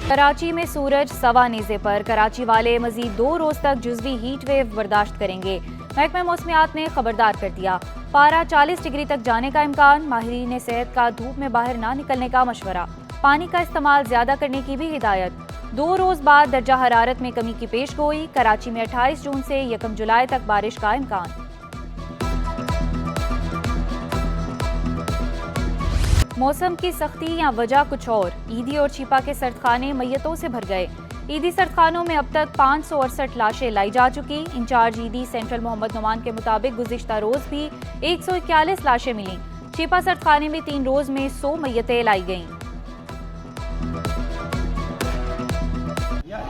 कराची में सूरज सवा नेज़े पर, कराची वाले मजीद 2 रोज तक जुज़वी हीट वेव बर्दाश्त करेंगे। महकमा मौसमियात ने खबरदार कर दिया, पारा 40 डिग्री तक जाने का इम्कान। माहिरीन सेहत का धूप में बाहर ना निकलने का मशवरा, पानी का इस्तेमाल ज्यादा करने की भी हिदायत। 2 रोज बाद दर्जा हरारत में कमी की पेश गोई, कराची में 28 जून से 1 जुलाई तक बारिश का इम्कान। मौसम की सख्ती या वजह कुछ और, ईदी और छिपा के सर्दखाने मैयतों से भर गए। ईदी सर्दखानों में अब तक 568 लाशें लाई जा चुकी। इंचार्ज ईदी सेंट्रल मोहम्मद नुमान के मुताबिक गुज़िश्ता रोज भी 141 लाशें मिली। छिपा सर्दखाने में 3 रोज में 100 मैयतें लाई गईं।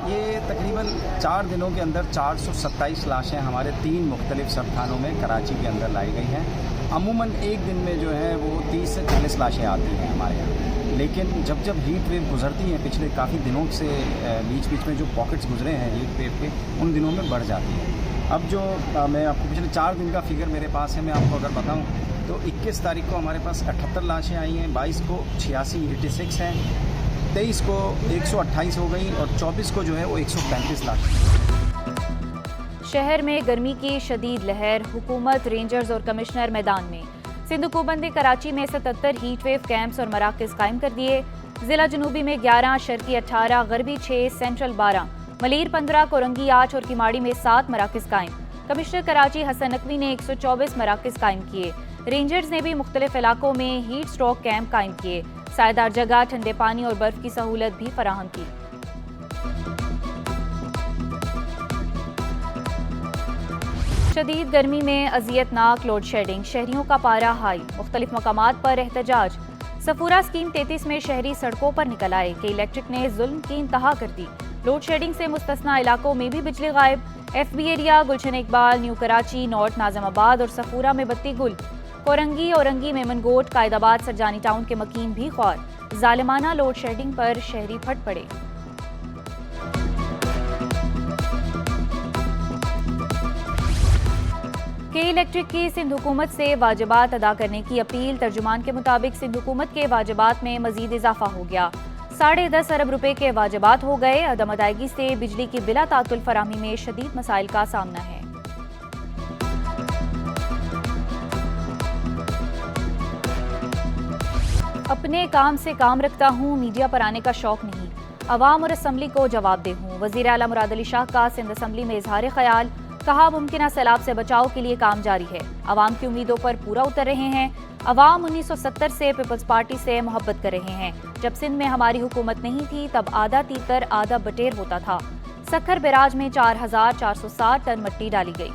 ये तकरीबन 4 दिनों के अंदर 427 लाशें हमारे 3 मुख्तलिफ सर्दखानों में कराची के अंदर लाई गई हैं। अमूमन एक दिन में जो है वो 30 से 40 लाशें आती हैं हमारे यहाँ, लेकिन जब जब हीट वेव गुजरती हैं पिछले काफ़ी दिनों से बीच बीच में जो पॉकेट्स गुजरे हैं हीट वेव के, उन दिनों में बढ़ जाती है। अब जो मैं आपको पिछले 4 दिन का फिगर मेरे पास है, मैं आपको अगर बताऊँ तो 21 तारीख को हमारे पास 78 लाशें आई हैं, 22 को 86 हैं, 23 को 128 हो गई और 24 को जो है वो 135 लाश। शहर में गर्मी की शदीद लहर, हुकूमत, रेंजर्स और कमिश्नर मैदान में। सिंध हुकूमत ने कराची में 77 हीट वेव कैंप्स और मराकज़ कायम कर दिए। जिला जनूबी में 11, शर्की 18, गरबी 6, सेंट्रल 12, मलीर 15, कोरंगी 8 और किमाड़ी में 7 मराकज़ कायम। कमिश्नर कराची हसन नकवी ने 124 मराकज़ कायम किए। रेंजर्स ने भी मुख्तलिफ इलाकों में हीट स्ट्रोक कैंप कायम किए। सायदार जगह, ठंडे पानी और बर्फ की सहूलत भी फराहम की। शदीद गर्मी में अजियतनाक लोड शेडिंग, शहरियों का पारा हाई, मुख्तलिफ मकामात पर एहतजाज। सफूरा स्कीम 33 में शहरी सड़कों पर निकल आए कि इलेक्ट्रिक ने जुल्म की इंतहा कर दी। लोड शेडिंग से मुस्तस्ना इलाकों में भी बिजली गायब। FB एरिया, गुलशन इकबाल, न्यू कराची, नॉर्थ नाज़िमाबाद और सफूरा में बत्ती गुल। कोरंगी, औरंगी, मेमनगोट, कायदाबाद, सरजानी टाउन के मकीन भी ख्वार। जालिमाना लोड शेडिंग पर शहरी फट पड़े। के इलेक्ट्रिक की सिंध हुकूमत से वाजिबात अदा करने की अपील। तर्जुमान के मुताबिक सिंध हुकूमत के वाजिबात में मजीद इजाफा हो गया। 10.5 अरब रुपए के वाजिबात हो गए। अदम अदायगी से बिजली की बिला तातुल फराहमी में शदीद मसाइल का सामना है। अपने काम से काम रखता हूँ, मीडिया पर आने का शौक नहीं, अवाम और असम्बली को जवाबदेह हूँ। वज़ीर आला मुराद अली शाह का सिंध असम्बली में इजहार ख्याल, कहा मुमकिन सैलाब से बचाव के लिए काम जारी है, अवाम की उम्मीदों पर पूरा उतर रहे हैं। अवाम 1970 से पीपल्स पार्टी से मोहब्बत कर रहे हैं। जब सिंध में हमारी हुकूमत नहीं थी तब आधा तीतर आधा बटेर होता था। सखर बैराज में 4460 टन मिट्टी डाली गई।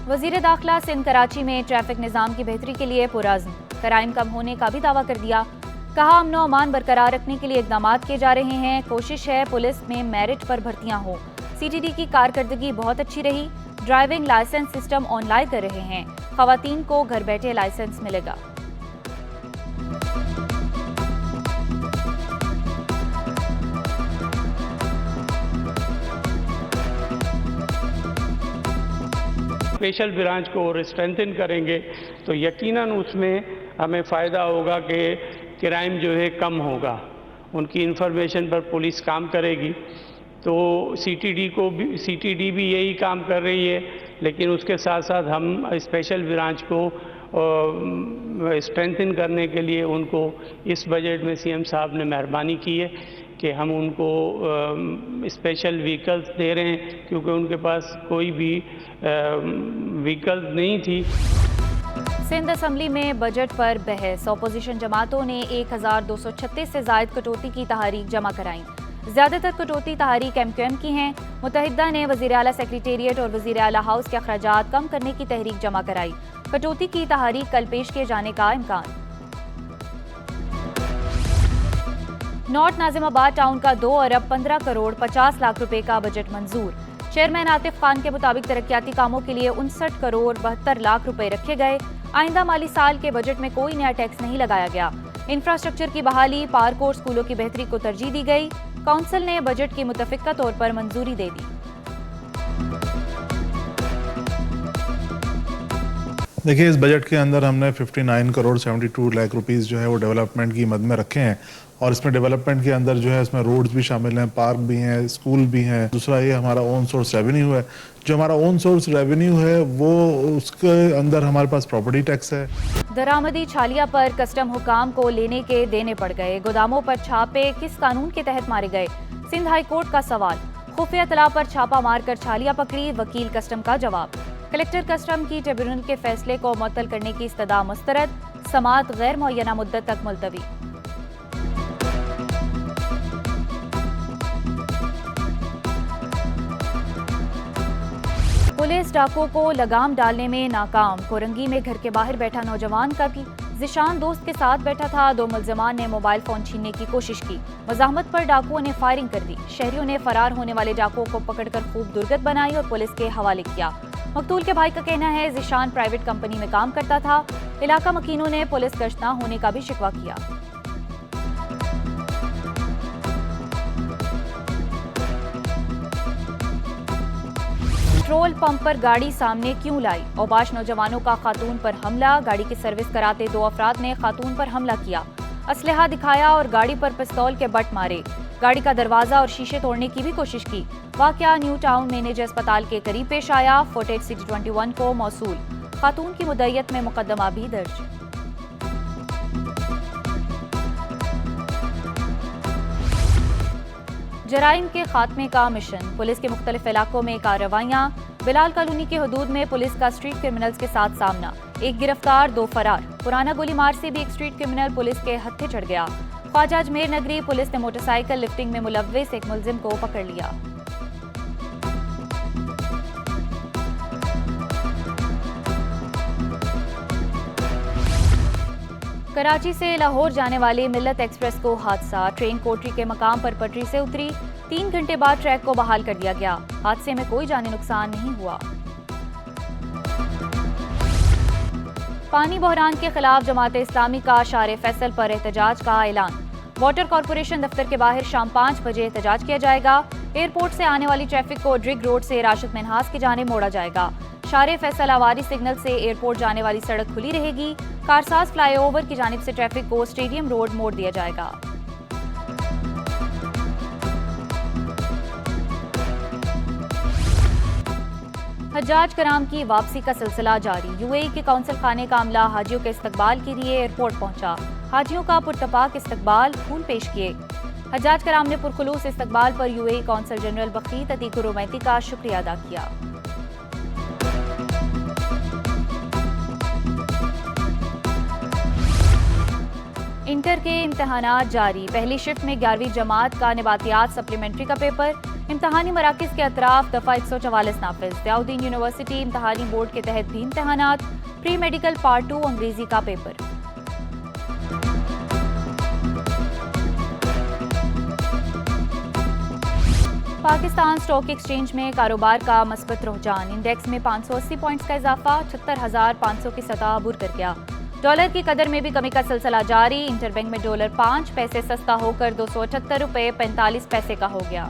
वजीर दाखिला सिंध कराची में ट्रैफिक निज़ाम की बेहतरी के लिए पुरअज़्म, क्राइम कम होने का भी दावा कर दिया। कहा अमन व अमान बरकरार रखने के लिए इकदाम किए जा रहे हैं। कोशिश है पुलिस में मेरिट पर भर्तियां हो। CTD की कारकर्दगी बहुत अच्छी रही। ड्राइविंग लाइसेंस सिस्टम ऑनलाइन कर रहे हैं। खवातीन को घर बैठे लाइसेंस मिलेगा। स्पेशल ब्रांच को और स्ट्रेंथन करेंगे तो यकीनन उसमें हमें फ़ायदा होगा कि क्राइम जो है कम होगा। उनकी इंफॉर्मेशन पर पुलिस काम करेगी। तो CTD भी यही काम कर रही है, लेकिन उसके साथ साथ हम स्पेशल ब्रांच को स्ट्रेंथन करने के लिए उनको इस बजट में CM साहब ने मेहरबानी की है कि हम उनको स्पेशल व्हीकल्स दे रहे हैं, क्योंकि उनके पास कोई भी व्हीकल नहीं थी। सिंध असम्बली में बजट पर बहस, अपोजिशन जमातों ने 1236 से जायद कटौती की तहरीक जमा कराई। ज्यादातर कटौती तहरीक MQM की हैं। मुत्तहिदा ने वज़ीर आला सेक्रेटेरिएट और वज़ीर आला हाउस के अखराजात कम करने की तहरीक जमा कराई। कटौती की तहरीक कल पेश किए जाने का इम्कान। नॉर्थ नाज़िमाबाद टाउन का 2 अरब 15 करोड़ 50 लाख रुपए का बजट मंजूर। चेयरमैन आतिफ खान के मुताबिक तरक्याती कामों के लिए 59 करोड़ 72 लाख रुपए रखे गए। आइंदा माली साल के बजट में कोई नया टैक्स नहीं लगाया गया। इंफ्रास्ट्रक्चर की बहाली, पार्क और स्कूलों की बेहतरी को तरजीह दी गई। काउंसिल ने बजट की मुतफिका तौर पर मंजूरी दे दी। देखिए, इस बजट के अंदर हमने 59 करोड़ 72 लाख रुपीस जो है वो डेवलपमेंट की मद में रखे हैं और इसमें डेवलपमेंट के अंदर जो है इसमें रोड्स भी शामिल हैं, पार्क भी हैं, स्कूल भी हैं। दूसरा ये हमारा ओन सोर्स रेवेन्यू है। जो हमारा ओन सोर्स रेवेन्यू है वो उसके अंदर हमारे पास प्रॉपर्टी टैक्स है। दरामदी छालिया पर कस्टम हुकाम को लेने के देने पड़ गए। गोदामों पर छापे किस कानून के तहत मारे गए? सिंध हाई कोर्ट का सवाल। खुफिया तला पर छापा मारकर छालिया पकड़ी, वकील कस्टम का जवाब। कलेक्टर कस्टम की ट्रिब्यूनल के फैसले को मुअत्तल करने की इस्तदा मुस्तरद, समाअत गैर मुअय्यना मुद्दत तक मुलतवी। पुलिस डाकुओं को लगाम डालने में नाकाम। कोरंगी में घर के बाहर बैठा नौजवान कत्ल। जिशान दोस्त के साथ बैठा था। 2 मुल्जिमान ने मोबाइल फोन छीनने की कोशिश की। मज़ाहमत पर डाकुओं ने फायरिंग कर दी। शहरियों ने फरार होने वाले डाकुओं को पकड़कर खूब दुर्गत बनाई और पुलिस के हवाले किया। मकतूल के भाई का कहना है जिशान प्राइवेट कंपनी में काम करता था। इलाका मकीनों ने पुलिस गश्त न होने का भी शिकवा किया। पेट्रोल पंप पर गाड़ी सामने क्यों लाई? औबाश नौजवानों का खातून पर हमला। गाड़ी की सर्विस कराते 2 अफराद ने खातून पर हमला किया। असलहा दिखाया और गाड़ी पर पिस्तौल के बट मारे। गाड़ी का दरवाजा और शीशे तोड़ने की भी कोशिश की। वाकया न्यू टाउन मैनेजर अस्पताल के करीब पेश आया। फुटेज सिटी 21 को मौसूल। खातून की मुद्दइयत में मुकदमा भी दर्ज। जराइम के खात्मे का मिशन। पुलिस के मुख्तलिफ इलाकों में कार्रवाइयां। बिलाल कॉलोनी के हदूद में पुलिस का स्ट्रीट क्रिमिनल्स के साथ सामना। 1 गिरफ्तार 2 फरार। पुराना गोलीमार से भी एक स्ट्रीट क्रिमिनल पुलिस के हत्थे चढ़ गया। ख्वाजा अजमेर नगरी पुलिस ने मोटरसाइकिल लिफ्टिंग में मुलव्विस एक मुलजिम को पकड़ लिया। कराची से लाहौर जाने वाली मिल्लत एक्सप्रेस को हादसा। ट्रेन कोटरी के मकाम पर पटरी से उतरी। 3 घंटे बाद ट्रैक को बहाल कर दिया गया। हादसे में कोई जानी नुकसान नहीं हुआ। पानी बहरान के खिलाफ जमात इस्लामी का शार फैसल पर एहतजाज का ऐलान। वाटर कॉरपोरेशन दफ्तर के बाहर शाम 5 बजे एहतजाज किया जाएगा। एयरपोर्ट से आने वाली ट्रैफिक को ड्रिग रोड से राशिद मिन्हास की जानिब मोड़ा जाएगा। शार फैसल आवारी सिग्नल से एयरपोर्ट जाने वाली सड़क खुली रहेगी। कारसाज फ्लाईओवर की जानिब से ट्रैफिक को स्टेडियम रोड मोड़ दिया जाएगा। हज्जाज कराम की वापसी का सिलसिला जारी। यूएई के कौंसल खाने का अमला हाजियों के इस्तकबाल के लिए एयरपोर्ट पहुंचा। हाजियों का पुरतपाक इस्तकबाल, फूल पेश किए। हज्जाज कराम ने पुरखुलूस इस्तकबाल पर यूएई कौंसल जनरल बकीत अतीक रोमैती का शुक्रिया अदा किया। इंटर के इम्तहानात जारी। पहली शिफ्ट में 11वीं जमात का निबातियात सप्लीमेंट्री का पेपर। इम्तहानी मराकिज के अतराफ दफा 144 नाफिज। दयाउद्दीन यूनिवर्सिटी इम्तहानी बोर्ड के तहत भी इम्तहानात। प्री मेडिकल पार्ट 2 अंग्रेजी का पेपर। पाकिस्तान स्टॉक एक्सचेंज में कारोबार का मस्बत रुझान। इंडेक्स में 580 पॉइंट्स का इजाफा। 76,500 की सतह अबूर कर गया। डॉलर की कदर में भी कमी का सिलसिला जारी। इंटरबैंक में डॉलर 5 पैसे सस्ता होकर 278 रुपये 45 पैसे का हो गया।